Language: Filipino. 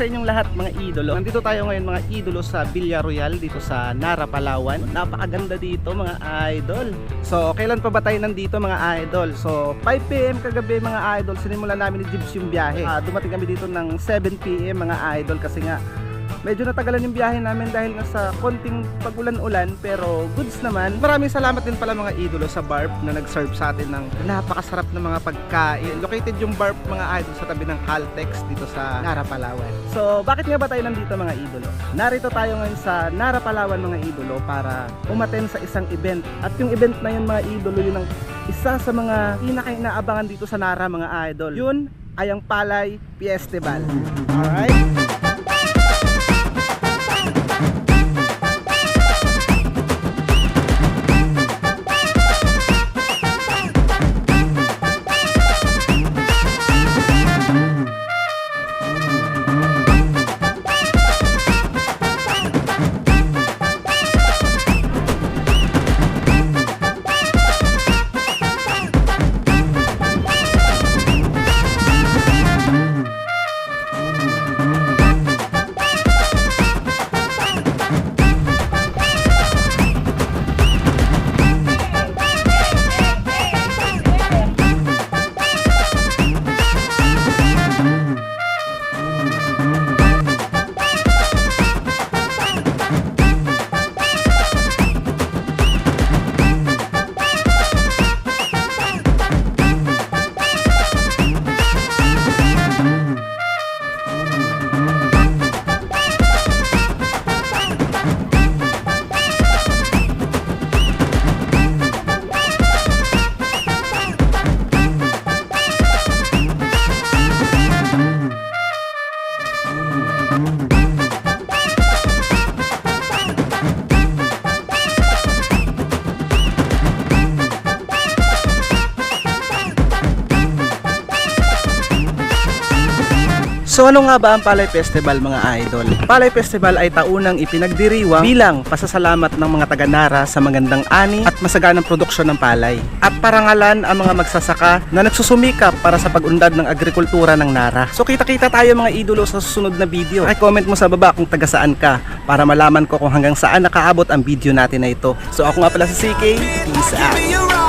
sa inyong lahat mga idolo. Nandito tayo ngayon mga idolo sa Villaroyal dito sa Nara, Palawan. Napakaganda dito mga idol. So kailan pa ba tayo nandito mga idol? So 5 PM kagabi mga idol, sinimulan namin ni Jibs yung biyahe. Dumating kami dito ng 7 PM mga idol kasi nga medyo natagalan yung biyahe namin dahil nga sa konting pagulan-ulan, pero goods naman. Maraming salamat din pala mga idolo sa Barb na nag-serve sa atin ng napakasarap na mga pagkain. Located yung Barb mga idol sa tabi ng Caltex dito sa Nara, Palawan. So bakit nga ba tayo nandito mga idolo? Narito tayo ngayon sa Nara, Palawan mga idolo para umattend sa isang event. At yung event na yun mga idolo, yun ang isa sa mga pinaka-inaabangan dito sa Nara mga idol. Yun ay ang Palay Festival. Alright? So ano nga ba ang Palay Festival mga idol? Palay Festival ay taunang ipinagdiriwang bilang pasasalamat ng mga taga-Nara sa magandang ani at masaganang produksyon ng palay. At parangalan ang mga magsasaka na nagsusumikap para sa pag-unlad ng agrikultura ng Nara. So kita-kita tayo mga idolo sa susunod na video. Ay comment mo sa baba kung taga saan ka para malaman ko kung hanggang saan nakaabot ang video natin na ito. So ako nga pala si CK, peace out!